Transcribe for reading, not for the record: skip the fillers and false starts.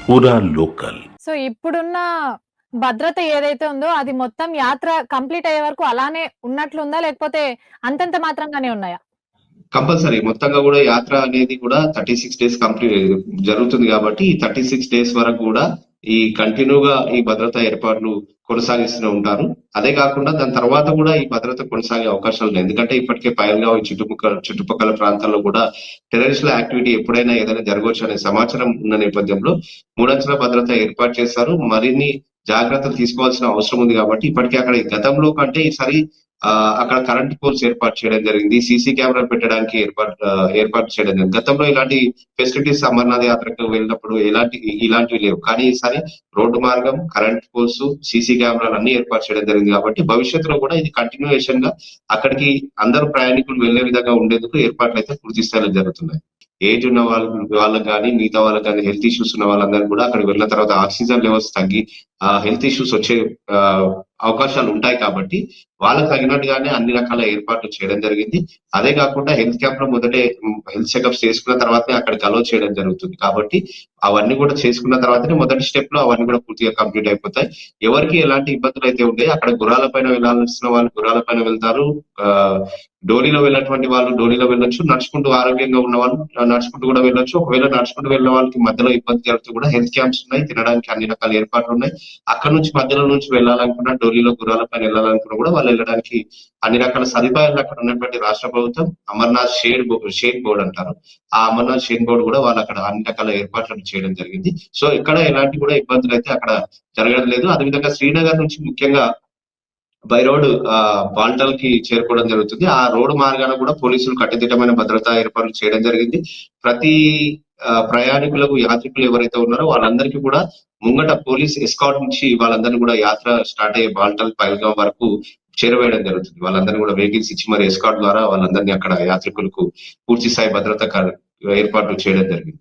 పూరా local. So ఇప్పుడున్న భద్రత ఏదైతే ఉందో అది మొత్తం యాత్ర కంప్లీట్ అయ్యే వరకు అలానే ఉన్నట్లుందా? లేకపోతే అంతంత మాత్రంగానే ఉన్నాయా? కంపల్సరీ మొత్తంగా కూడా యాత్ర అనేది కూడా 36 డేస్ కంప్లీట్ జరుగుతుంది కాబట్టి ఈ 36 డేస్ వరకు కూడా ఈ కంటిన్యూగా ఈ భద్రతా ఏర్పాట్లు కొనసాగిస్తూనే ఉంటారు. అదే కాకుండా దాని తర్వాత కూడా ఈ భద్రత కొనసాగే అవకాశాలు ఉన్నాయి. ఎందుకంటే ఇప్పటికే పైల్గావ్ చుట్టుపక్కల ప్రాంతాల్లో కూడా టెర్రరిస్టుల యాక్టివిటీ ఎప్పుడైనా ఏదైనా జరగవచ్చు అనే సమాచారం ఉన్న నేపథ్యంలో మూడంచెల భద్రత ఏర్పాటు చేస్తారు. మరిన్ని జాగ్రత్తలు తీసుకోవాల్సిన అవసరం ఉంది కాబట్టి ఇప్పటికే అక్కడ గతంలో కంటే ఈసారి అక్కడ కరెంట్ పోల్స్ ఏర్పాటు చేయడం జరిగింది. సీసీ కెమెరాలు పెట్టడానికి ఏర్పాటు చేయడం జరిగింది. గతంలో ఇలాంటి ఫెసిలిటీస్ అమర్నాథ్ యాత్రకు వెళ్ళినప్పుడు ఇలాంటివి లేవు. కానీ ఈసారి రోడ్డు మార్గం, కరెంట్ పోల్స్, సీసీ కెమెరాలు అన్ని ఏర్పాటు చేయడం జరిగింది కాబట్టి భవిష్యత్తులో కూడా ఇది కంటిన్యూయేషన్ గా అక్కడికి అందరూ ప్రయాణికులు వెళ్లే విధంగా ఉండేందుకు ఏర్పాట్లు అయితే పూర్తి స్థాయిలో జరుగుతున్నాయి. ఏజ్ ఉన్న వాళ్ళకి కానీ మిగతా వాళ్ళకి కానీ హెల్త్ ఇష్యూస్ ఉన్న వాళ్ళందరూ కూడా అక్కడికి వెళ్ళిన తర్వాత ఆక్సిజన్ లెవెల్స్ తగ్గి హెల్త్ ఇష్యూస్ వచ్చే అవకాశాలు ఉంటాయి కాబట్టి వాళ్ళకి తగినట్టుగానే అన్ని రకాల ఏర్పాట్లు చేయడం జరిగింది. అదే కాకుండా హెల్త్ క్యాంప్ లో మొదటే హెల్త్ చెకప్స్ చేసుకున్న తర్వాతనే అక్కడికి అలో చేయడం జరుగుతుంది కాబట్టి అవన్నీ కూడా చేసుకున్న తర్వాతనే మొదటి స్టెప్ లో అవన్నీ కూడా పూర్తిగా కంప్లీట్ అయిపోతాయి. ఎవరికి ఎలాంటి ఇబ్బందులు అయితే ఉంటాయి అక్కడ గుర్రాల పైన వెళ్ళాల్సిన వాళ్ళు గుర్రాల పైన వెళ్తారు, డోలీలో వెళ్ళినటువంటి వాళ్ళు డోలీలో వెళ్ళొచ్చు, నడుచుకుంటూ ఆరోగ్యంగా ఉన్న వాళ్ళు నడుచుకుంటూ కూడా వెళ్ళొచ్చు. ఒకవేళ నడుచుకుంటూ వెళ్ళిన వాళ్ళకి మధ్యలో ఇబ్బంది జరుగుతూ కూడా హెల్త్ క్యాంప్స్ ఉన్నాయి, తినడానికి అన్ని రకాల ఏర్పాట్లు ఉన్నాయి. అక్కడ నుంచి మధ్యలో నుంచి వెళ్ళాలనుకున్నా డోలీలో గుర్రాల పైన వెళ్ళాలనుకున్నా కూడా వాళ్ళు వెళ్ళడానికి అన్ని రకాల సదుపాయాలు అక్కడ ఉన్నటువంటి రాష్ట్ర ప్రభుత్వం అమర్నాథ్ షేడ్ బోర్డు అంటారు. ఆ అమర్నాథ్ షేడ్ బోర్డు కూడా వాళ్ళు అక్కడ అన్ని రకాల ఏర్పాట్లను చేయడం జరిగింది. సో ఇక్కడ ఎలాంటి కూడా ఇబ్బందులు అయితే అక్కడ జరగడం లేదు. అదేవిధంగా శ్రీనగర్ నుంచి ముఖ్యంగా బై రోడ్ బాల్టల్ కి చేరుకోవడం జరుగుతుంది. ఆ రోడ్డు మార్గాన కూడా పోలీసులు కట్టుదిట్టమైన భద్రతా ఏర్పాట్లు చేయడం జరిగింది. ప్రతి ప్రయాణికులకు యాత్రికులు ఎవరైతే ఉన్నారో వాళ్ళందరికీ కూడా ముంగట పోలీస్ ఎస్కాట్ నుంచి వాళ్ళందరినీ కూడా యాత్ర స్టార్ట్ అయ్యే బాల్టల్ పైల్గాం వరకు చేరవేయడం జరుగుతుంది. వాళ్ళందరినీ కూడా వెహికల్స్ ఇచ్చి మరి ఎస్కాట్ ద్వారా వాళ్ళందరినీ అక్కడ యాత్రికులకు పూర్తి స్థాయి భద్రత ఏర్పాట్లు చేయడం జరిగింది.